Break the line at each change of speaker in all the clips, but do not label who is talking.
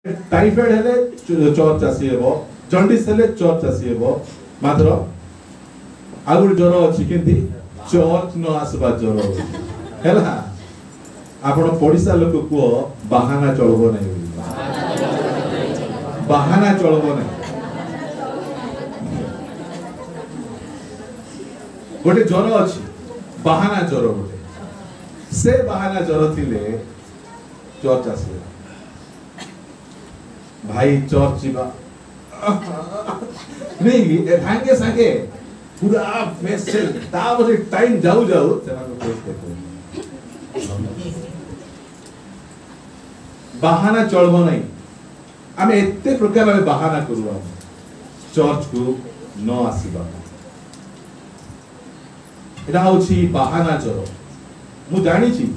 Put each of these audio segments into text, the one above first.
Typhoid हेले church आसी हेबो जॉन्डिस हेले चर्च आसी हेबो मात्र आगुर ज्वर अछि केंती चर्च न आसबा ज्वर हैला आपण पड़िसा लोक को बहाना चलबो नै बहाना चलबो नै गोटे ज्वर अछि बहाना ज्वर गोटे से बहाना ज्वर थिले चर्च आसी भाई चर्च जीवा नहीं भांगे संगे पूरा मेसेज ताबरे टाइम जाऊ जाऊ सेना फेस देखो बहाना चलबो नहीं आमे एते प्रकार में बहाना करू चर्च को न आसीबा एटा होची बहाना ज्वर मु जानि छी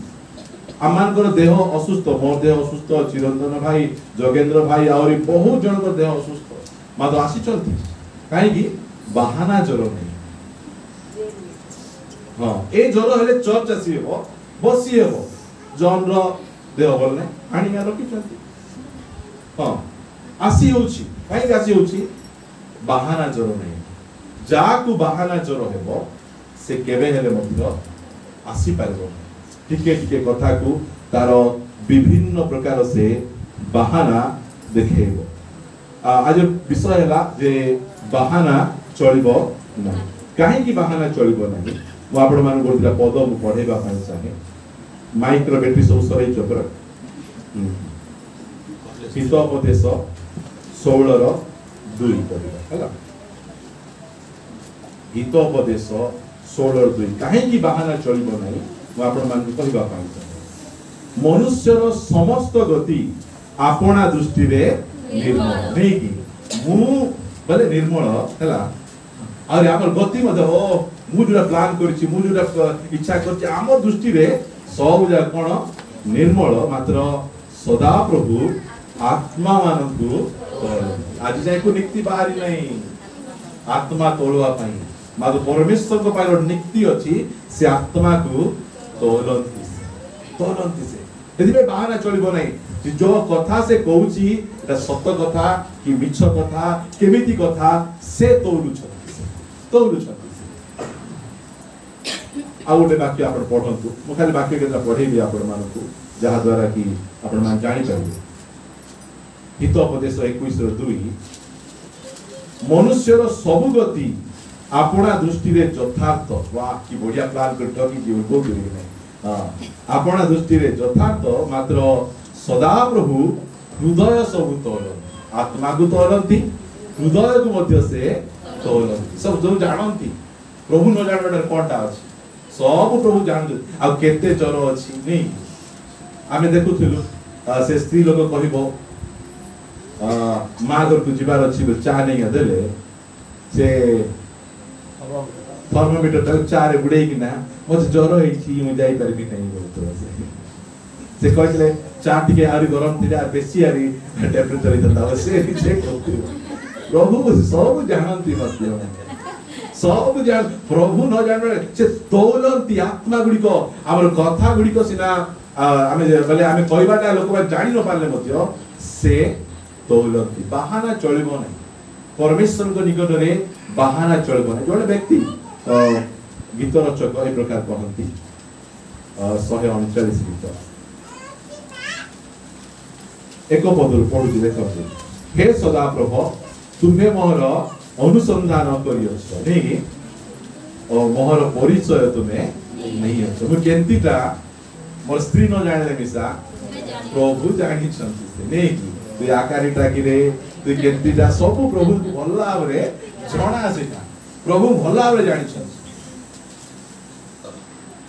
आमानकर देह असुस्थ मोर देह असुस्थ चिरंजन भाई जोगेंद्र भाई और बहुत जन को देह असुस्थ मातो आसी चलती काहे की बहाना ज्वर नहीं हां ए ज्वर हेले चर्च आसी हेबो बसी हेबो जन रो देह बोल नै आनी या रखी चलती हां आसी होची काहे आसी होची बहाना ज्वर नहीं जाकू बहाना ज्वर हेबो से केबे हेले मध्य आसी पारबो टिके टिके कथा को तार विभिन्न प्रकार से बहाना देखेबो आज विषय हला जे बहाना चलिबो ना काहे की बहाना चलिबो ना मु आपण मान गोदिला पद मु पढेबा पई चाहे माइक रो बैटरी सब सरै चक्र हितोपदेश 16 रो 2 पढिबा हला हितोपदेश 16 रो 2 काहे की बहाना चलिबो ना आपण मान कहबा पाई मनुष्यर समस्त गति आपना दृष्टि रे निर्मल नै कि मु बले निर्मल हला और हमर गति मते ओ मु जोरा प्लान करछि मु जोरा इच्छा करछि हमर दृष्टि रे सब जा कोन निर्मल मात्र सदा प्रभु आत्मा मानकु आज जाय को निक्ति बाहरी नै आत्मा तोलवा पई मातो परमेश्वर को पाइलो निक्ति अछि से आत्मा को तोलंती से यदि में बहाना चलिबो नहीं जो कथा से कहूची एटा सत्य कथा कि मिछ कथा केमिति कथा से तोलु छथि आ गोटे वाक्य आपण पढंतु मु खाली वाक्य केटा पढेबी आपण मानकु जहा द्वारा कि आपण मान जानि पाबे हितोपदेश 21:2 मनुष्यर सब गति आपना दृष्टि रे यथार्थ वाह की बढ़िया प्लान करतो कि जीवन को करिवे नै आपना दृष्टि रे यथार्थ मात्र सदा प्रभु हृदय सब तोल आत्मा को तोलंती हृदय को मध्य से तोलंती सब जो जानंती प्रभु न जानबा कोनटा अछि सब प्रभु जानते आ केते जर अछि नै आमे देखुथिलु से स्त्री लोग कहिबो मागर को जीवार अछि चा नै देले से थर्मोमीटर तक चार गुडे कि ना मत ज्वर होइछि मु जाई परबी नै बोलतो से कहले चा टिके आरी गरम थिला बेसी आरी टेम्परेचर इतना से चेक प्रभु सब जानंती मध्य सब जान प्रभु न जान से तोलंती आत्मा गुडी को हमर कथा गुडी को सिना आमे बले आमे कहबाटा लोक बा जानि न पारले मध्य से तोलंती बहाना चलिबो नै परमेश्वर को निकट रे बहाना चलिबो नै जोडे व्यक्ति गीत रचक ए प्रकार कहंती 139 गीत एक पदर पढुछि देखନ୍ତୁ हे सदा प्रभु तुम्हे मोहर अनुसंधान करियछ नै ओ मोहर परिचय तुम्हे नहीं अछ मु केंतीटा मोर स्त्री न जानले मिसा प्रभु जानि छथि से नै कि तु आकारीटा कि रे तु केंतीटा सब प्रभु को भल्ला रे जणा सेटा प्रभु भल्ला रे जानि छथि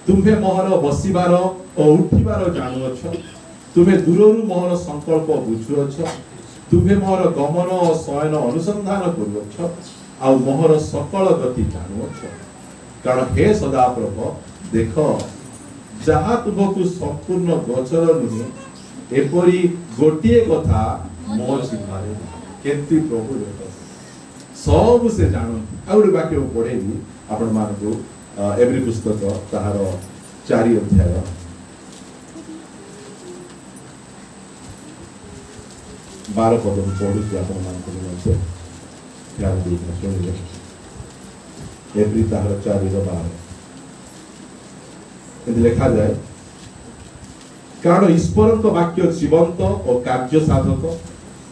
तुम्हे मोहर बसिबार और उठिबार जानुअछ तुम्हे दूररु मोहर संकल्प बुझुअछ तुम्हे मोहर गमन और शयन अनुसंधान करुअछ आ मोहर सकल गति जानुअछ कारण हे सदा प्रभु देख जहा तुमको संपूर्ण गोचर नुहे एपरी गोटिए कथा मो जिह्वारे केंती प्रभु सब से जानती और वाक्य पढ़ेबी आपण मानकु एवरी पुस्तक ताहार 4 अध्याय 12 पद में पढ़ुची आपण मानक निमंते ध्यान देना सुनिले एप्रिल 4:12 एंड लिखा जाए कारण ईश्वर वाक्य जीवंत और कार्य साधक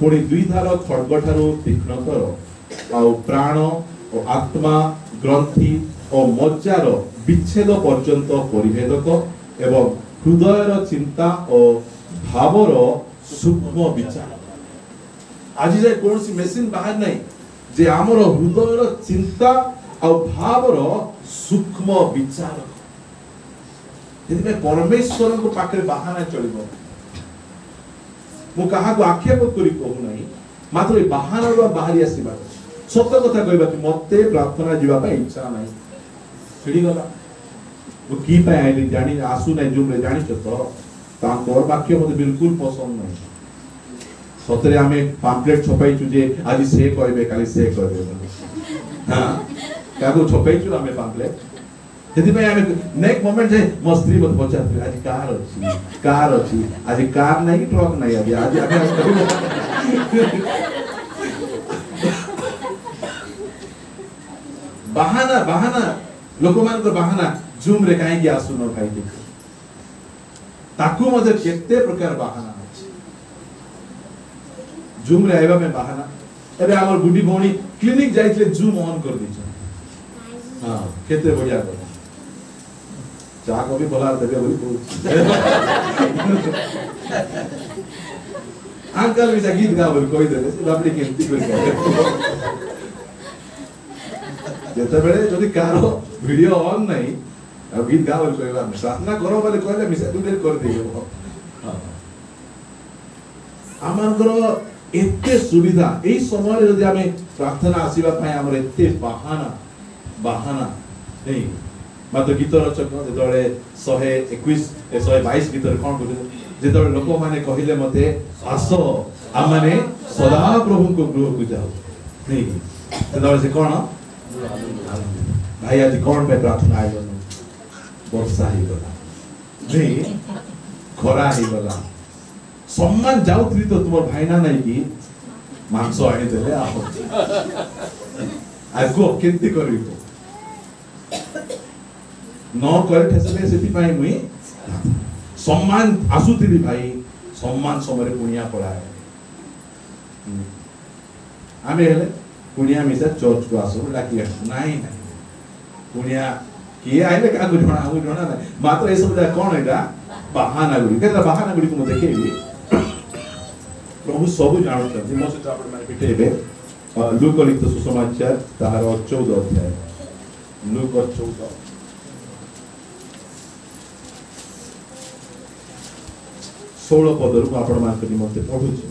पुणी द्विधार खड्ग ठारू तीक्ष्णतर आ प्राण और आत्मा ग्रंथि और मज्जार विच्छेद पर्यंत परिभेदक एवं हृदयर चिंता और भावर सूक्ष्म विचार आज जाए कौन सी मेसिन बाहर नहीं जे आमर हृदयर चिंता और भावर सूक्ष्म विचार परमेश्वर को पाखे बाहाना चलो मु कहा को आक्षेप करी कहू नहीं मात्र बाहाना बाहरी आसबार सत कथा कहबा कि मते प्रार्थना जीवा पे इच्छा नहीं छिड़ी गला वो की पे आइली जानी आसु नहीं जुम रे जानी तो तांकर वाक्य मते बिल्कुल पसंद नहीं सतरे हमें पैम्फलेट छपाई छु जे आज से कहबे काली से कहबे हां काको छपाई छु हमें पैम्फलेट यदि मैं नेक्स्ट मोमेंट से मस्त्री मत पहुंचाते आज कार अच्छी आज कार नहीं ट्रक नहीं आज बहाना बहाना लोक मान बहाना जूम रे कहीं आसु न भाई ताकू मते केते प्रकार बहाना अछि जूम रे आइबा में बहाना अरे हमर बुढ़ी भौणी क्लिनिक जाइतले जूम ऑन कर दी हां केते बढ़िया कर चा को भी बोला देबे बोली अंकल भी गीत गा बोली कोई देले से बापड़ी केमती कर जेते बेले जदी कारो वीडियो ऑन नहीं अब गीत गा बोली कोई प्रार्थना करो बोले कहले मिसा तू देर कर दियो हां आमानकर एते सुविधा एई समय जदी हमें प्रार्थना आसीबा पय हमर एते बहाना नहीं मात्र गीत रचक जेतले 121 122 गीत कोन बोले जेतले लोक माने कहिले मते आसो आ माने सदा प्रभु को गृह को जाओ नहीं जेतले से कोन भाई आज कोन पे प्रार्थना आइलो वर्षा ही गला नहीं खरा ही गला सम्मान जाउत्री तो तुमर भाई ना नहीं कि मांस आनी देले आ आगो केंती करिबो न करे ठेसले सेति पाई मुई सम्मान आसुतिली भाई सम्मान समरे पुनिया पड़ाए आमे हेले पुनिया मिसा चर्च को आसो डाकी नाही पुनिया किए आइले का को जणा ना मात्र ए सब कोन एटा बहाना गुडी केता बहाना गुडी को देखेबी प्रभु सब जानछथि मो से आपण माने पिटेबे लूक लिखित सुसमाचार ताहार 14 अध्याय लूक 14 16 पदरु आपण मान के निमंते पढुछु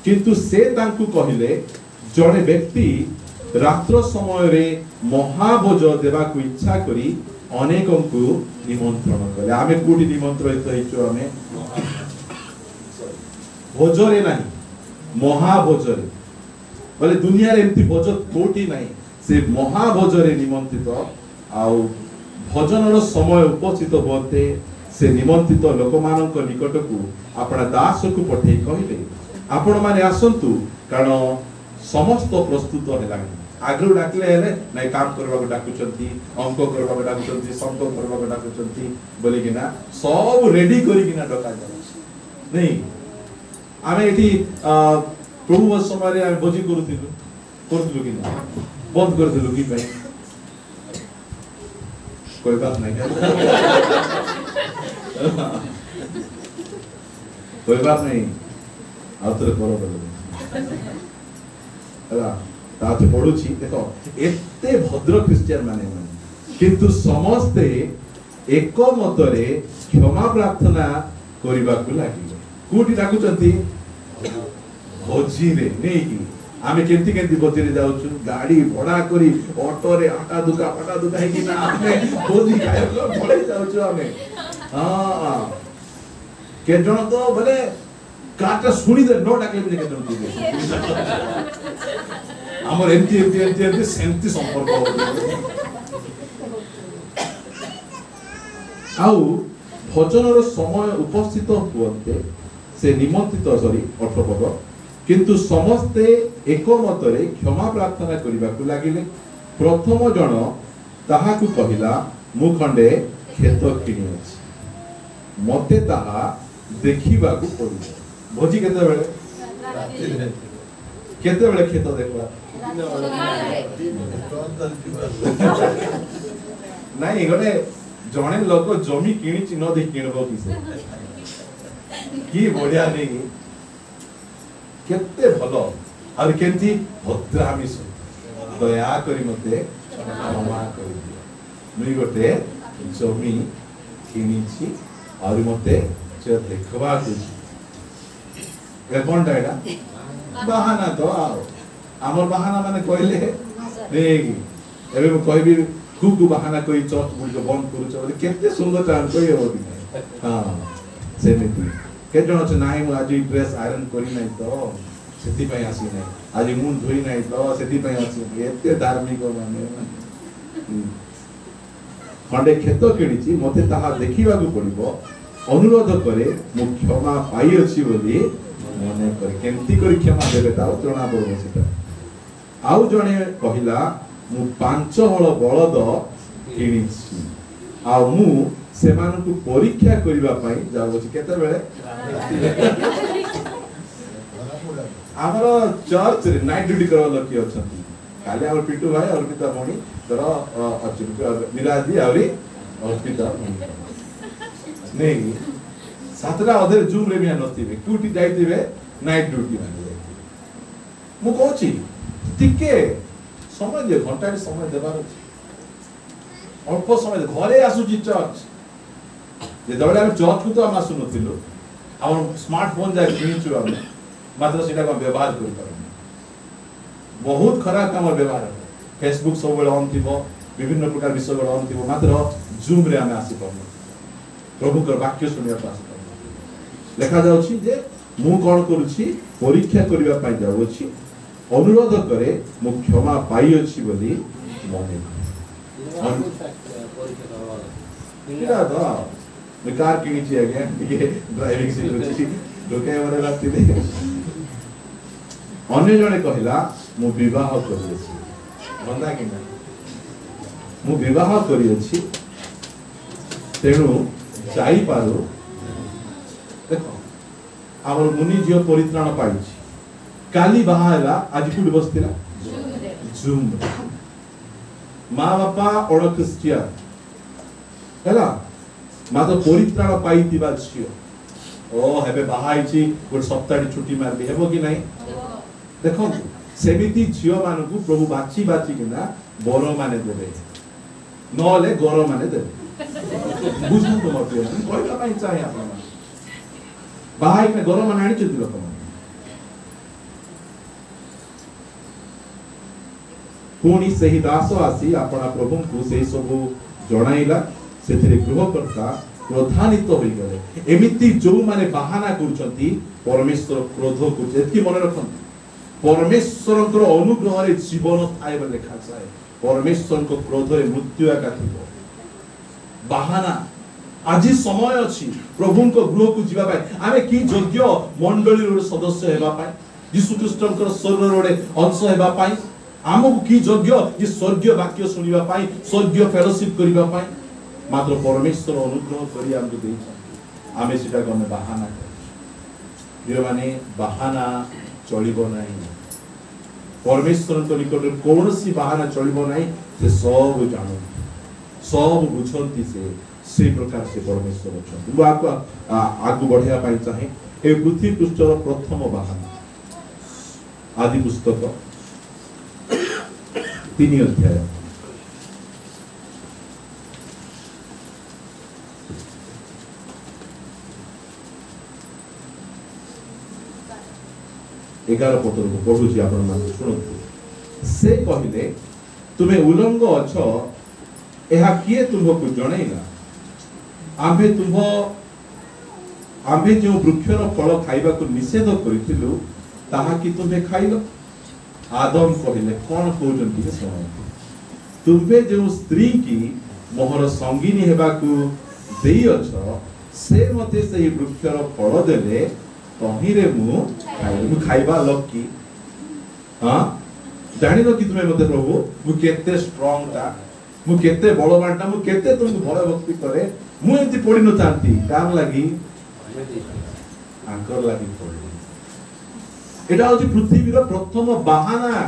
किंतु से तांकु कहिले जणे व्यक्ति रात्र समय रे महाभोज देवा को इच्छा करी अनेकों को निमंत्रण करे आमे कोडी निमंत्रित हेचो आमे भोजरे नहीं महाभोजरे बोले दुनिया रे एम्ति भोज कोटी नहीं से महाभोजरे निमंत्रित आउ भजनर समय उपस्थित होते से निमंत्रित लोकमानक निकट को अपना दास को पठे कहले आपण माने आसंतु कारण समस्त प्रस्तुत हेलानी आग्रह डाकले हेले नै काम करबा को डाकुचंती अंक करबा को डाकुचंती संक करबा को डाकुचंती बोली किना सब रेडी करी किना डका जाय नहीं आमे एठी प्रभु समय रे भोजी करथिलु किना बंद करथिलु कि भाई कोई बात नहीं कोई बात नहीं आउतर करो बोले हला ताते पढुची देखो एते भद्र क्रिश्चियन माने किंतु समस्ते एक मतरे क्षमा प्रार्थना करिबा को लागिले कोठी डाकुचंती भोजी रे नै कि आमे केंती केंती भोजी रे जाउछु गाड़ी भड़ा करी ऑटो रे आटा दुका पटा दुका है कि ना आमे भोजी खाइलो भले जाउछु आमे हां के जण तो भले काटा सुनी दे नो डाके के जण हमर एंती सेंती संपर्क आउ भजनर समय उपस्थित हुअते से निमंत्रित सॉरी 18 पद किंतु समस्ते एक मतरे क्षमा प्रार्थना करने को लगिले। प्रथम जन ताहाकु कहिला मु खंडे खेत किणी अछि मते ताहा देखिबा को पड़िबो। भोजी केते बेले खेत देखबा नहीं गने जने लोक जमी किणी न देख किणबो किसे की बढ़िया नहीं केते भलो और केंती भद्रामिस दया करी मते क्षमा करी दियो। मुई गोटे जमी किनीछि और मते जे देखबा कुछ ए कोन डाइडा बहाना तो आओ हमर बहाना माने कहले देगी एबे म कहबी खूब बहाना कोई चर्च बुल बंद करू छ केते सुंदर टाइम कोई हो दिने हां सेमिति के जण छ नाही मु आज ड्रेस आयरन करी नाही तो सेति पय आसी नाही आज मुन धोई नाही तो सेति पय आसी एते धार्मिक माने खंडे खेत किणीची मते ताहा देखिबा को पड़िबो अनुरोध करे मु क्षमा पाई अछि बोली मने करे केंती करी क्षमा देबे ता जणा पड़ो सेटा। आउ जणे कहिला मु 5 हळ बळद किणीची आ मु सेमानकु परीक्षा करिबा पई जाउछि केते बेले हमरो चर्च रे नाइट ड्यूटी करवा लकी अछंती काले हमर पिटू भाई और पिता मणि तर अचुक विराजी आउरी और पिता नहीं सातरा अधर जूम रे मिया नथिबे क्यूटी जाइतिबे नाइट ड्यूटी माने मु कहछि टिके समय दे घंटा समय देबार अछि अल्प समय घरे आसुची चर्च जेतबेले हम चर्च को तो हम आसु नथिलु हम स्मार्टफोन जा किनिचु हम मात्र सेटा को व्यवहार करि पारु बहुत खराब काम व्यवहार फेसबुक सब बेले ऑन थिबो विभिन्न प्रकार विषय बेले ऑन थिबो मात्र जूम रे हम आसी पारु प्रभु कर वाक्य सुनिया पास लेखा जाउछि जे मु कोन करूछि परीक्षा करिवा पई जाउछि अनुरोध करे मु क्षमा पाई अछि बोली मने किरा दा मैं कार किणी छी आगे ये ड्राइविंग सीख छी लोके माने राती दे अन्य जने कहिला मु विवाह करि अछि बंदा कि ना मु विवाह करि अछि तेनु जाई पारो देखो हमर मुनि जियो परित्राण पाई छी काली बाहाला आज कुड बसतिला जूम माँ बापा और क्रिश्चियन हैला माँ तो परित्राण पाई थिबा छियो ओ हेबे बाहाई छी गोट सप्ताह छुट्टी मारबी हेबो कि नहीं देखो सेमिति झियो मानकु प्रभु बाची बाची किना बर माने देबे नले गर माने देबे बुझन तो मत कोइला पई चाहे आपन बाहाई के गर माने आनी चति लोक पुणी सही दास आसी अपना प्रभु को से सब जणाइला सेथिरे गृहकर्ता क्रोधान्वित होई गले एमिति जो माने बहाना करछंती परमेश्वर क्रोध को जेतकी मन रखंती परमेश्वर को अनुग्रह रे जीवन थाए बोले लिखा जाए परमेश्वर को क्रोध रे मृत्यु एका थिबो बहाना आज समय अछि प्रभु को गृह को जीवा पाए आमे की योग्य मंडली रो सदस्य हेबा पाए यीशु ख्रीष्टन को शरीर रो अंश हेबा पाए आमको की योग्य जे स्वर्गीय वाक्य सुनिबा पाई स्वर्गीय फेलोशिप करिबा पाई मात्र परमेश्वर अनुग्रह करी हमको देइछन आमे सिटा गने बहाना ये माने बहाना चलिबो नाही परमेश्वर को निकट कोनोसी बहाना चलिबो नाही से सब जानो सब बुझंती से प्रकार से परमेश्वर अछन मु आपको आगु बढ़िया पाई चाहे ए पृथ्वी पृष्ठर प्रथम बहाना आदि पुस्तक 3 अध्याय एगार पत्र को पढ़ुची आपण मान सुनतु से कहिले तुमे उलंग अछ एहा किए तुमको जणैला आम्भे जो वृक्षर फल खाइबा को निषेध करिथिलु ताहा कि तुमे खाइलो आदम कहिले कोन कहउजंती के समय तुमे जो स्त्री की मोहर संगीनी हेबा को देई अछ से मते सही वृक्षर फल देले तहिरे मु खाइबी मु खाइबा लकी हां जानि न कि तुमे मते प्रभु मु केते स्ट्रांग ता मु केते बलवान ता मु केते तुमको भय भक्ति करे मु एति पड़ी न चाहती कार लागि आंकर लागि पड़ी एटा होची पृथ्वी रो प्रथम बहाना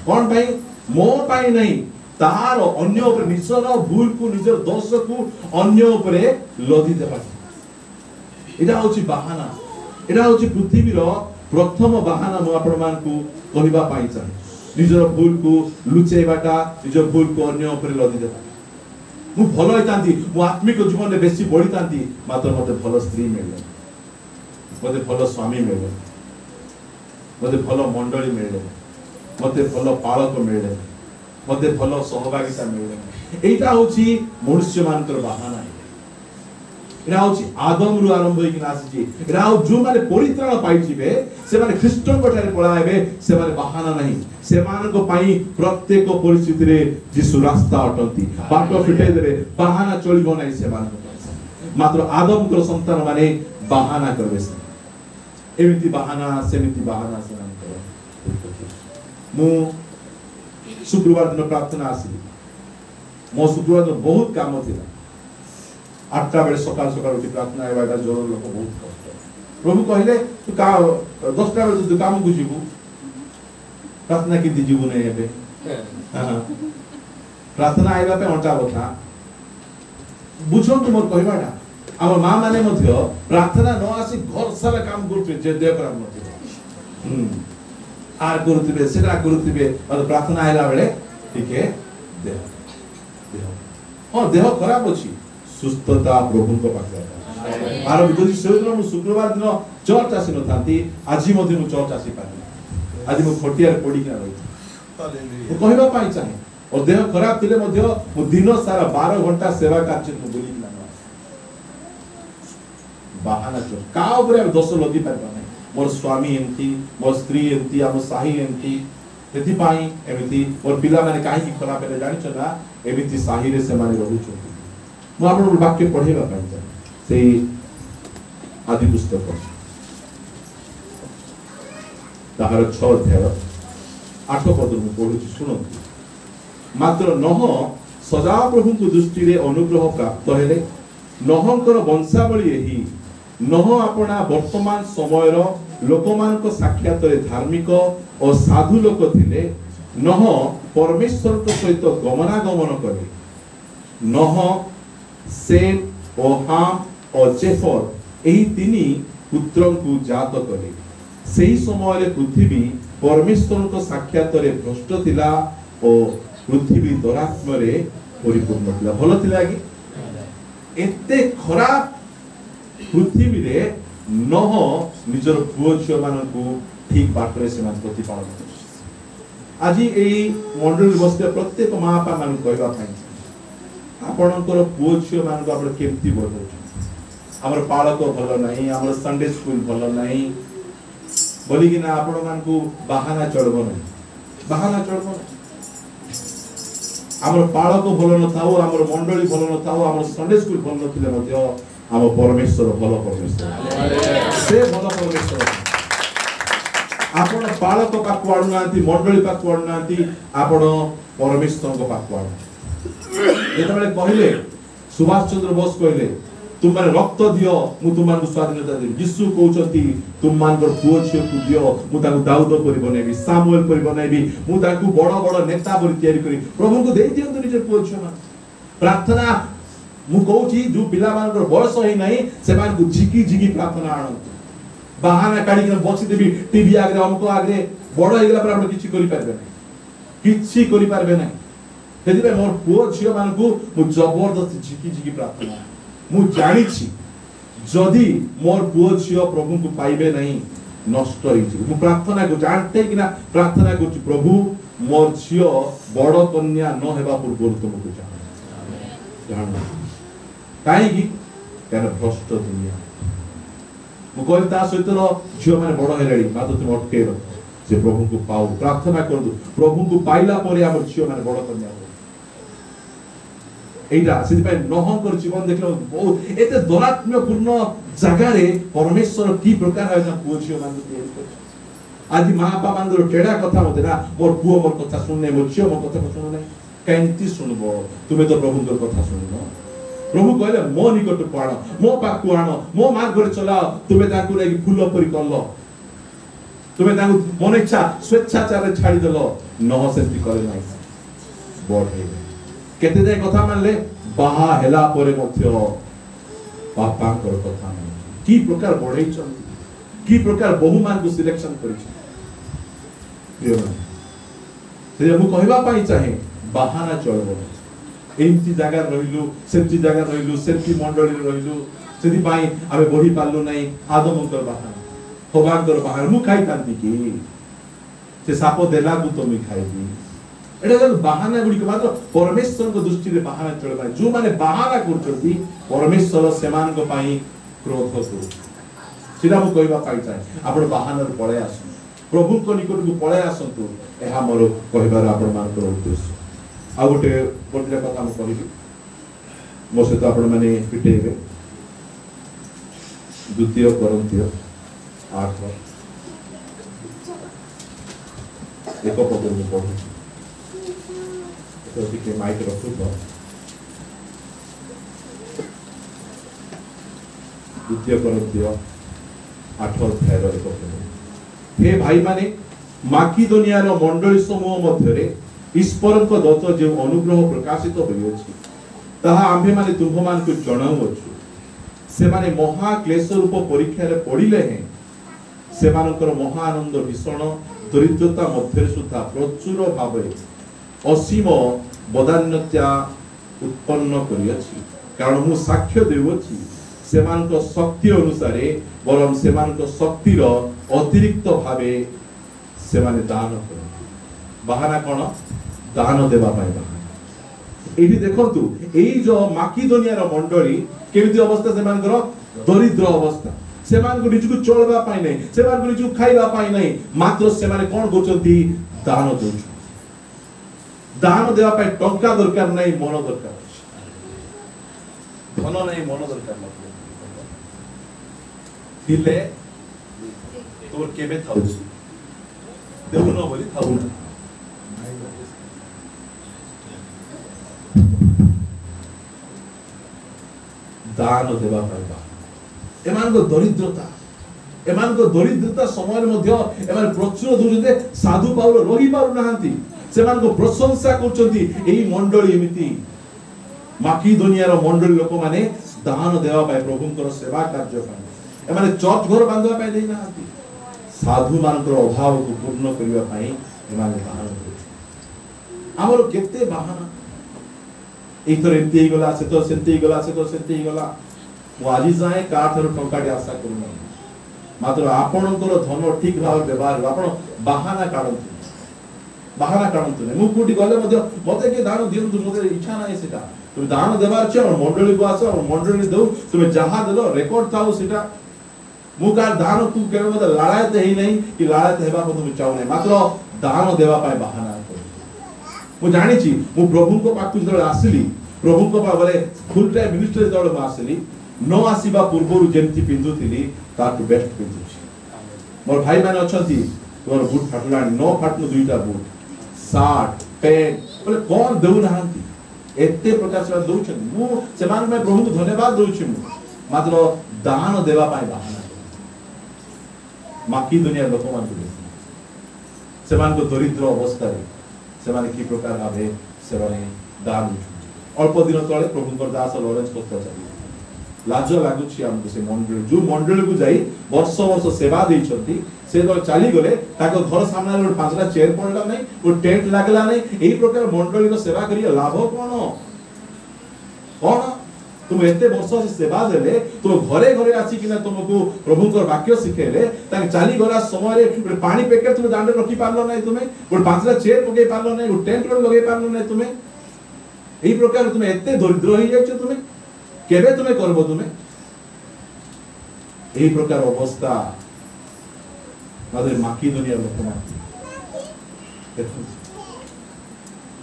कोन भाई मो पाई नहीं तार अन्य ऊपर निजर भूल को निजर दोष को अन्य ऊपर लदी देबा एटा होची बहाना एटा होची पृथ्वी रो प्रथम बहाना मो आपण मान को कहिबा पाई चाहे निजर भूल को लुचेबाटा निजर भूल को अन्य ऊपर लदी देबा मु भलो होइतांती मु आत्मिक जीवन में बेसी बढ़ितांती मात्र मते भलो स्त्री मिले मते भलो स्वामी मिले मते भलो मंडली मिले मते भलो पालक मिले मते भलो सहभागिता मिले एटा होची मनुष्य मानकर बहाना एटा होची आदम रु आरंभ होई कि नासी एटा हो जो माने परित्राण पाइथिबे से माने ख्रीष्टन कोठारे पळाइबे से माने बहाना नहीं से मान को पाई प्रत्येक परिस्थिति रे जिसु रास्ता अटंती बाट फिटे देबे बहाना चलिबो नहीं से मान को मात्र आदम को संतान माने बहाना करबे से एमिति बहाना सेमिति बहाना से मान को मु शुक्रवार दिन प्रार्थना आसी मो शुक्रवार दिन बहुत काम थिला 8टा बेले सकाल सकाल उठी प्रार्थना एबाटा जोर लोक बहुत कष्ट प्रभु कहले तू का 10टा बेले तू काम को जीवु प्रार्थना की जीवु नै हेबे हां प्रार्थना आइबा पे अंटा बथा बुझो तुम कहबाडा हमर मां माने मध्य प्रार्थना न आसी घर सारा काम करते जे देह खराब नथिबे आर करथिबे सेटा करथिबे और प्रार्थना आइला बेले ठीके देह हां देह खराब अछि सुस्थता प्रभु को पाखे आरो बिदुजी सेदिन मु शुक्रवार दिन चर्च आसी न थांती आजि मध्ये मु चर्च आसी पानी आज मु खटियार पड़ी के रही हालेलुया मु कहबा पाई चाहे और देह खराब थिले मध्ये मु दिन सारा 12 घंटा सेवा कार्य मु बोली ना बहाना चो का ऊपर दोष लगी पारबा नै मोर स्वामी एंती मोर स्त्री एंती हम साही एंती तेति पाई एमिति मोर पिला माने काहे की खराब हेले जानि छ ना एमिति साही रे से माने रहु छ मु आपन वाक्य पढेबा पाई छ सेही आदि पुस्तक ताहार 6 अध्याय 8 पद मु पढुछि सुनंतु मात्र नह सदा प्रभु को दृष्टि रे अनुग्रह प्राप्त हेले नहंकर वंशावली एही नह अपना वर्तमान समय रो लोकमान को साक्षात रे धार्मिक और साधु लोक थिले नह परमेश्वर को सहित गमनागमन करे नह सेम और हाम और जेफर एही तिनी पुत्रन को जात करे सेही समय रे पृथ्वी परमेश्वर को साक्षात रे भ्रष्ट थिला और पृथ्वी दुरात्म रे परिपूर्ण थिला भलो थिला कि एते खराब पृथ्वी रे नह निजर पुओ छियो मान को ठीक बाटरे से मान प्रतिपादन कर आज एही मंडल बसते प्रत्येक मां बापा मान कहबा पाई आपनकर पुओ छियो मान को आपण केमती बढ़ो हमर पालक भलो नहीं हमर संडे स्कूल भलो नहीं बोली कि ना आपण मान को बहाना चढ़बो नहीं बहाना चढ़बो हमर पालक भलो न थाओ हमर मंडली भलो न थाओ हमर संडे स्कूल भलो न थिले मध्ये हम परमेश्वर भलो परमेश्वर से भलो परमेश्वर आपण पालक पाक वाडू नांती मंडली पाक वाडू नांती आपण परमेश्वर को पाक वाडू जेतबेले कहले सुभाष चंद्र बोस कहले तुम माने रक्त दियो मु तुम मान को स्वाधीनता देबी यीशु कहउचंती तुम मान को पुओ छियो को दियो मु ताको दाऊद परि बनेबी सामुएल परि बनेबी मु ताको बड़ बड़ नेता परि तयारी करी प्रभु को देई दियंतु निजे पुओ छियो मान प्रार्थना मु कहउची जो पिला मान को बयस होई नाही से मान को झिकी झिकी प्रार्थना आनंत बहाना काढी के बसी देबी टीवी आगे हमको आगे बड़ हो गेला पर आपण किछि करि पारबे नाही किछि करि पारबे नाही तेदि पे मोर पुओ छियो मान को मु जबरदस्ती झिकी झिकी प्रार्थना मु जानि छी जदी मोर पुओ छियो प्रभु को पाइबे नहीं नष्ट होई छी मु प्रार्थना को जानते कि ना प्रार्थना को प्रभु मोर छियो बड़ कन्या न हेबा पूर्व तुमको जान काहे की कारण भ्रष्ट दुनिया मु कहल ता सहित झियो माने बड़ हेलाडी मात्र तुम अटके से प्रभु को पाओ प्रार्थना कर दो प्रभु को पाइला परे हमर झियो माने बड़ कन्या এইটা সেদিপাই নহଙ୍କର ଜୀବନ ଦେଖିଲେ ବହୁତ ଏତେ ଦୌରାତ୍ମ୍ୟପୂର୍ଣ୍ଣ ଜାଗାରେ ପରମେଶ୍ୱର କି ପ୍ରକାର ଭାବେ ପୁଅ ଝିଅ ମାନଙ୍କୁ ତିଆରି କରିଛି। ଆଜି ମା ବାପା ମାନଙ୍କର ଟେଢା କଥା ମତେ ନା ମୋର ପୁଅ ମୋର କଥା ଶୁଣୁନାହିଁ, ମୋର ଝିଅ ମୋ କଥା ଶୁଣୁନାହିଁ। କେମିତି ଶୁଣିବ? ତୁମେ ତ ପ୍ରଭୁଙ୍କର କଥା ଶୁଣିନ। ପ୍ରଭୁ କହିଲେ ମୋ ନିକଟକୁ ଆଣ, ମୋ ପାଖକୁ ଆଣ, ମୋ ମାର୍ଗରେ ଚଲାଅ। ତୁମେ ତାଙ୍କୁ ନେଇକି ଫୁଲ ପରି କଲ, ତୁମେ ତାଙ୍କୁ ମନ ଇଚ୍ଛା ସ୍ୱେଚ୍ଛାଚାରରେ ଛାଡ଼ିଦେଲ। ନହ ସେମିତି କଲେ ନାହିଁ, ବଢେଇଲେ। କେତେ ଯାଏ କଥା ମାନିଲେ? ବାହା ହେଲା ପରେ ମଧ୍ୟ ବାପାଙ୍କର କଥା ମାନିଲେ। କି ପ୍ରକାର ବଢେଇଛନ୍ତି, କି ପ୍ରକାର ବହୁ ମାନଙ୍କୁ ସିଲେକ୍ସନ କରିଛନ୍ତି। ମୁଁ କହିବା ପାଇଁ ଚାହେଁ ବାହାନା ଚଳିବ। ଏମିତି ଜାଗାରେ ରହିଲୁ, ସେମିତି ଜାଗାରେ ରହିଲୁ, ସେମିତି ମଣ୍ଡଳୀରେ ରହିଲୁ, ସେଥିପାଇଁ ଆମେ ବଢି ପାରିଲୁ ନାହିଁ। ଆଦମଙ୍କର ବାହାନା, ହବାଙ୍କର ବାହାନା। ମୁଁ ଖାଇଥାନ୍ତି କି ସେ ସାପ ଦେଲାକୁ ତ ମୁଁ ଖାଇବି। ଏଇଟା ବାହାନା ଗୁଡିକ ମାତ୍ର ପରମେଶ୍ୱରଙ୍କ ଦୃଷ୍ଟିରେ ବାହାନା ଚଳିବ ନାହିଁ। ଯୋଉମାନେ ବାହାନା କରୁଛନ୍ତି ପରମେଶ୍ୱର ସେମାନଙ୍କ ପାଇଁ କ୍ରୋଧ କରୁଛନ୍ତି। ସେଟା ମୁଁ କହିବା ପାଇଁ ଚାହେଁ। ଆପଣ ବାହାନାରୁ ପଳେଇ ଆସନ୍ତୁ, ପ୍ରଭୁଙ୍କ ନିକଟକୁ ପଳେଇ ଆସନ୍ତୁ। ଏହା ମୋର କହିବାର ଆପଣମାନଙ୍କର ଉଦ୍ଦେଶ୍ୟ। ଆଉ ଗୋଟେ କଥା ମୁଁ କହିବି, ମୋ ସହିତ ଆପଣମାନେ ଫିଟେଇବେ। 2 Corinthians 8 ପଦରେ ମୁଁ ପଢୁଛି। ଟିକେ ମାଇକ ରଖୁଛ। 2 Corinthians 8 ପଦ। हे भाई माने माकिदोनियार मंडली समूह मध्यरे ईश्वरଙ୍କ ଦତ୍ତ ଯେଉଁ ଅନୁଗ୍ରହ ପ୍ରକାଶିତ ହୋଇଅଛି ତାହା ଆମ୍ଭେ ମାନେ ତୁମ୍ଭମାନଙ୍କୁ ଜଣାଉଅଛୁ। ସେମାନେ ମହା କ୍ଲେଶ ରୂପ ପରୀକ୍ଷାରେ ପଡ଼ିଲେ ହେଁ ସେମାନଙ୍କର ମହା ଆନନ୍ଦ ଭୀଷଣ ଦରିଦ୍ରତା ମଧ୍ୟରେ ସୁଦ୍ଧା ପ୍ରଚୁର ଭାବରେ ଅସୀମ ବଦାନ୍ୟତା ଉତ୍ପନ୍ନ କରିଅଛି। କାରଣ ମୁଁ ସାକ୍ଷ୍ୟ ଦେଉଅଛି ସେମାନଙ୍କ ଶକ୍ତି ଅନୁସାରେ ବରଂ ସେମାନଙ୍କ ଶକ୍ତିର ଅତିରିକ୍ତ ଭାବେ ସେମାନେ ଦାନ କରନ୍ତି। ବାହାନା କଣ? ଦାନ ଦେବା ପାଇଁ ବାହାନା। ଏଇଠି ଦେଖନ୍ତୁ ଏଇ ଯୋଉ ମାକିଦୋନିଆର ମଣ୍ଡଳୀ କେମିତି ଅବସ୍ଥା, ସେମାନଙ୍କର ଦରିଦ୍ର ଅବସ୍ଥା। ସେମାନଙ୍କୁ ନିଜକୁ ଚଳିବା ପାଇଁ ନାହିଁ, ସେମାନଙ୍କୁ ନିଜକୁ ଖାଇବା ପାଇଁ ନାହିଁ, ମାତ୍ର ସେମାନେ କଣ କରୁଛନ୍ତି? ଦାନ ଦଉଛନ୍ତି। ଦାନ ଦେବା ପାଇଁ ଟଙ୍କା ଦରକାର ନାହିଁ, ମନ ଦରକାର ଅଛି। ଧନ ନାହିଁ, ମନ ଦରକାର ନାହିଁ। ଥିଲେ তোর কেবে থাউছি দেউন বলি থাউ না। দান দেবা পাইবা। এମାନଙ୍କ ଦରିଦ୍ରତା ସମୟରେ ମଧ୍ୟ ଏମାନେ ପ୍ରଚୁର ଦଉଛନ୍ତି। ସାଧୁ ପାଉଲ ରହି ପାରୁନାହାନ୍ତି, ସେମାନଙ୍କ ପ୍ରଶଂସା କରୁଛନ୍ତି। ଏହି ମଣ୍ଡଳୀ ଏମିତି ମାକିଦୋନିଆର ମଣ୍ଡଳୀ ଲୋକମାନେ ଦାନ ଦେବା ପାଇଁ, ପ୍ରଭୁଙ୍କର ସେବା କାର୍ଯ୍ୟ ପାଇଁ, ଏମାନେ ଚର୍ଚ୍ଚ ଘର ବାନ୍ଧିବା ପାଇଁ ଦେଇନାହାନ୍ତି, ସାଧୁ ମାନଙ୍କର ଅଭାବକୁ ପୂର୍ଣ୍ଣ କରିବା ପାଇଁ ଏମାନେ ଦାନ କରୁଛନ୍ତି। ଆମର କେତେ ବାହାନା, ଏଇଥର ଏମିତି ହେଇଗଲା, ସେଥର ସେମିତି ହେଇଗଲା, ସେଥର ସେମିତି ହେଇଗଲା। ମୁଁ ଆଜି ଯାଏଁ କାହାଠାରୁ ଟଙ୍କାଟେ ଆଶା କରୁନାହିଁ, ମାତ୍ର ଆପଣଙ୍କର ଧନ ଠିକ ଭାବରେ ବ୍ୟବହାର ହେବ। ଆପଣ ବାହାନା କାଢନ୍ତୁ, ବାହାନା କାଢନ୍ତୁ ନାହିଁ। ମୁଁ କୋଉଠି ଗଲେ ମଧ୍ୟ ମତେ କିଏ ଦାନ ଦିଅନ୍ତୁ, ମତେ ଇଚ୍ଛା ନାହିଁ ସେଟା। তুমি দান দেবার আছে আমার মন্ডলীকে আস, আমার মন্ডলী দেও, তুমি যাহা দেল রেকর্ড থাও সেটা। ମୁଁ କାହାର ଦାନକୁ କେବେ ମୋତେ ଲାଳାୟତ ହେଇନାହିଁ କି ଲାଳାୟତ ହେବାକୁ ମୁଁ ଚାହୁଁନାହିଁ, ମାତ୍ର ଦାନ ଦେବା ପାଇଁ ବାହାନା କରୁଛି। ମୁଁ ଜାଣିଛି ମୁଁ ପ୍ରଭୁଙ୍କ ପାଖକୁ ଯେତେବେଳେ ଆସିଲି, ପ୍ରଭୁଙ୍କ ପାଖରେ ଫୁଲ ଟାଇମ୍ ମିନିଷ୍ଟ୍ରି ଯେତେବେଳେ ମୁଁ ଆସିଲି, ନ ଆସିବା ପୂର୍ବରୁ ଯେମିତି ପିନ୍ଧୁଥିଲି ତାଠୁ ବେଷ୍ଟ ପିନ୍ଧୁଛି। ମୋର ଭାଇମାନେ ଅଛନ୍ତି, ତୁମର ବୁଟ ଫାଟିଲାଣି, ନ ଫାଟୁ 2ଟା ବୁଟ, ସାର୍ଟ ପ୍ୟାଣ୍ଟ ବୋଲେ କଣ ଦେଉନାହାନ୍ତି, ଏତେ ପ୍ରକାର ସେମାନେ ଦଉଛନ୍ତି। ମୁଁ ସେମାନଙ୍କ ପାଇଁ ପ୍ରଭୁଙ୍କୁ ଧନ୍ୟବାଦ ଦଉଛି। ମୁଁ ମାତ୍ର ଦାନ ଦେବା ପାଇଁ ବାହାନା। ମାକିଦୋନିଆ ଲୋକମାନଙ୍କୁ ସେମାନଙ୍କ ଦରିଦ୍ର ଅବସ୍ଥାରେ ସେମାନେ କି ପ୍ରକାର ଭାବେ ସେମାନେ ଦାନ ଦଉଛନ୍ତି। ଅଳ୍ପ ଦିନ ତଳେ ପ୍ରଭୁଙ୍କର ଦାସ ଲରେନ୍ସ ପତ୍ର ଚାଲିଲେ। ଲାଜ ଲାଗୁଛି ଆମକୁ। ସେ ମଣ୍ଡଳୀ, ଯୋଉ ମଣ୍ଡଳୀକୁ ଯାଇ ବର୍ଷ ବର୍ଷ ସେବା ଦେଇଛନ୍ତି, ସେ ଯେତେବେଳେ ଚାଲିଗଲେ ତାଙ୍କ ଘର ସାମ୍ନାରେ ଗୋଟେ 5ଟା ଚେୟାର ପଡିଲା ନାହିଁ, ଗୋଟେ ଟେଣ୍ଟ ଲାଗିଲା ନାହିଁ। ଏହି ପ୍ରକାର ମଣ୍ଡଳୀର ସେବା କରିବା ଲାଭ କଣ? କଣ তুমি এতে বর্ষ সেবা দেলে, তুমি ঘরে ঘরে আসিকিনা তোমাকে প্রভুঙ্কর বাক্য শিখাইলে, তাকে চালি গলা সময় গোটে পানি প্যাকেট তুমি দাঁড়ে রখি পারল না, তুমি গোটে 5টা চেয়ার পকাই পারল না, গোটে টেন্ট লগাই পারল না। তুমি এই প্রকার তুমি এতে দরিদ্র হয়ে যাচ্ছ। তুমি কেবে তুমি করব? তুমি এই প্রকার অবস্থা আমাদের মাকিদোনিয়ার লোকমান দেখুন,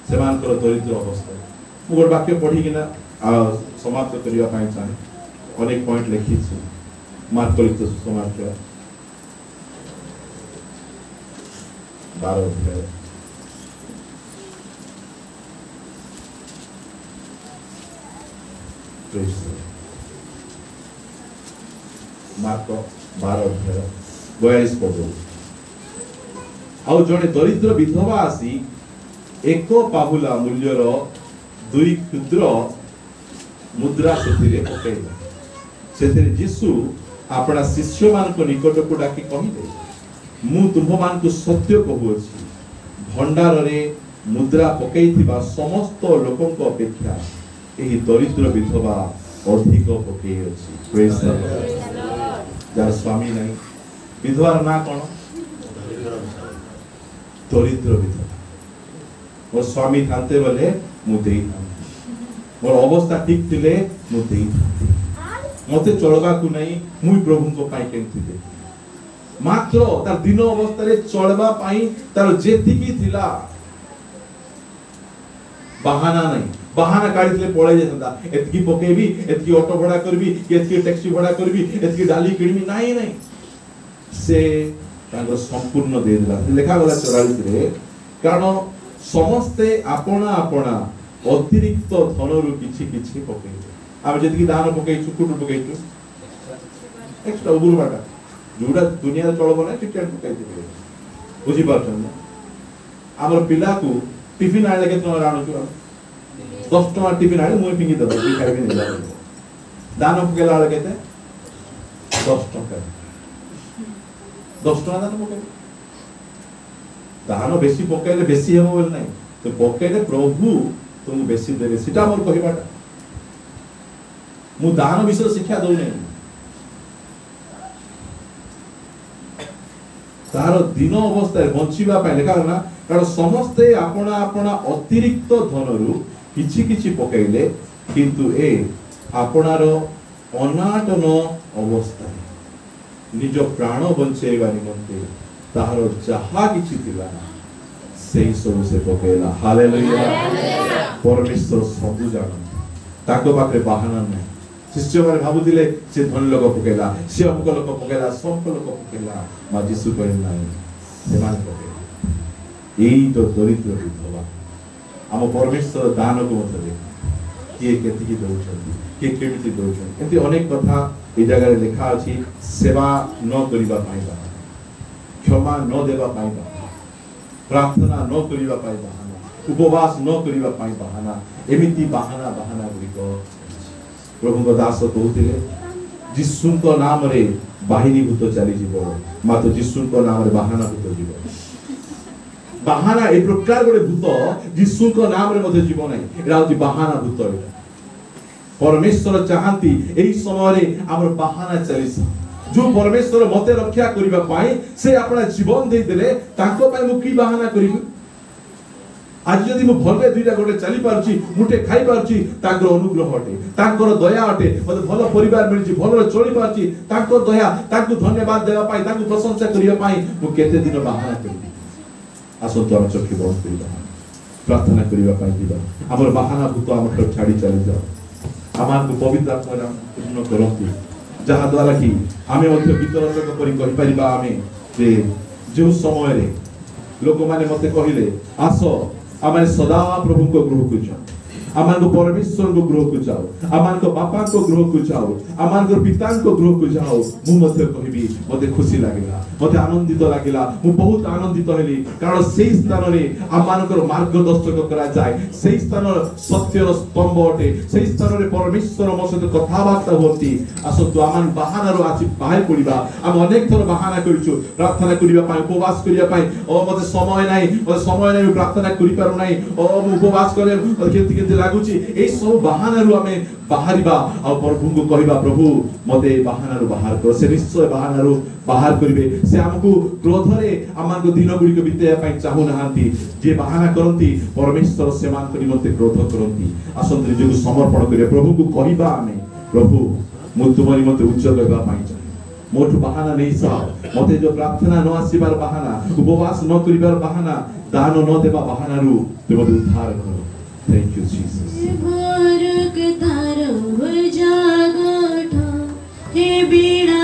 সেমানଙ୍କର দরিদ্র অবস্থা। गोटे वाक्य पढ़ी समाप्त करने चाहे अनेक पॉइंट लिखी मार्क लिखित सुसमाचार 12 अध्याय मार्क 12 अध्याय 42 पद आउ जड़े दरिद्र विधवा आसी एक पाहुला मूल्यर 2 क्षुद्र मुद्रा से जीशु अपना शिष्य मान निकट को डाकी कहले मु तुम मान को सत्य कहूची भंडार रे मुद्रा पकई समस्त लोकों अपेक्षा यही दरिद्र विधवा अधिक पकई अछि प्रेज द लॉर्ड जार स्वामी नहीं विधवार ना कौन दरिद्र विधवा मोर स्वामी थाते बोले मु देई मोर अवस्था ठीक थिले मु देई मते चलबा को नहीं मुई प्रभु को पाई केंति दे मात्र तार दिन अवस्था रे चलबा पाई तार जेतिकी थिला बहाना नहीं बहाना काढितले पळे जेता एतकी पकेबी एतकी ऑटो भड़ा करबी एतकी टैक्सी भड़ा करबी एतकी डाली किडमी नाही नाही से तांगर संपूर्ण दे दिला लेखा गला 44 रे कारण समस्ते आपना आपना अतिरिक्त धनरु किछि किछि पके आमे जेतकी दान पके चुकुट पके एक्स्ट्रा उबुर बाटा जोडा दुनिया चलबो ना टिकट पके दिबे बुझी पाछन हमर पिला को टिफिन आले केतना राणो छु 10 टका टिफिन आले मुई पिंगी दबो बि खाइबे नै दान पकेला आले केते 10 टका 10 टका दान पके दान बेसी पकेले बेसी हेबो बोल नै तो पकेले प्रभु तुम बेसी देबे सिटा मोर कहिबाटा मु दान विषय शिक्षा दउ नै तार दिन अवस्था बंचिबा पाए लेखा ना कारण समस्ते आपना आपना अतिरिक्त धनरु किछि किछि पकेइले किंतु ए आपनार अनाटन अवस्था निज प्राण बंचेबा निमंते तार जहा किछि थिला सेही सब से पकेला हालेलुया परमेश्वर सब जान ताको पाखे बहाना नै शिष्य माने भाबुदिले से धन लोक पकेला से हमको लोक पकेला सब लोक पकेला मा जीसु कहले नाही से मान पकेला एई तो दरिद्र विधवा हम परमेश्वर दान को मत दे किए केति की दउछन के केमिति दउछन एति अनेक कथा ए जगह रे लिखा अछि सेवा न करिबा पाइबा क्षमा न देबा पाइबा प्रार्थना न करिबा पाइ बहाना उपवास न करिबा पाइ बहाना एमिति बहाना बहाना गुरिको प्रभु को दास कहउतिले जिसु को नाम रे बाहिनी भूत चली जीवो मातो जिसु को नाम रे बहाना भूत जीवो बहाना ए प्रकार गोटे भूत जिसु को नाम रे मते जीवो नै एरा होती बहाना भूत एटा परमेश्वर चाहंती एही समय रे हमर बहाना चलिस जो परमेश्वर मते रक्षा करिबा पाई से अपना जीवन दे देले ताको पाई मु की बहाना करिबु आज जदि मु भले दुईटा गोटे चली पारछि मुठे खाई पारछि ताकर अनुग्रह हटे ताकर दया हटे मते भलो परिवार मिलछि भलो चली पारछि ताकर दया ताकु धन्यवाद देबा पाई ताकु प्रशंसा करिबा पाई मु केते दिन बहाना करिबि आसो तो हम चोखी बहुत करिबा प्रार्थना करिबा पाई दिबा हमर बहाना भूत हमर छाड़ी चली जाओ आमान को पवित्र आत्मा पूर्ण करंती जहा द्वारा कि आमे मध्य गीतरचक परि कहि परिबा आमे जे जो समय रे लोक माने मते कहिले आसो आमे सदा प्रभु को गृह को जाओ आमान को परमेश्वर को गृह को जाओ आमान को बापा को गृह को जाओ आमान को पिता को गृह को जाओ मु मते कहिबी मते खुशी लागिला मते आनंदित लागिला मु बहुत आनंदित हेली कारण सेही स्थान रे आमान को मार्गदर्शक करा जाय सेही स्थान सत्यर स्तंभ अटे सेही स्थान रे परमेश्वर म सहित कथाबार्ता होती आसो तो आमान बहाना रो आछि बाहर पडिबा हम अनेक थर बहाना करिछु प्रार्थना करिबा पाए उपवास करिबा पाए ओ मते समय नाही प्रार्थना करि पारु नाही ओ मु उपवास करे केति केति लागुची ए सब बहाना रो हमें बाहरिबा आ प्रभु को कहिबा प्रभु मते बहाना रो बाहर कर से निश्चय बहाना रो बाहर करिवे से हमको क्रोध रे आमान को दिन गुडी को बितेया पाई चाहू नहांती जे बहाना करंती परमेश्वर सेमान करी मते क्रोध करंती आसंत जो समर्पण करिवे प्रभु को कहिबा हमें प्रभु मु तुमरी मते उच्च करबा पाई चाहे मोठु बहाना नहीं सा मते जो प्रार्थना न आसीबार बहाना उपवास न करिबार बहाना दान न देबा बहाना रू तुम उद्धार करो थैंक यू जीसस
हे बीड़ा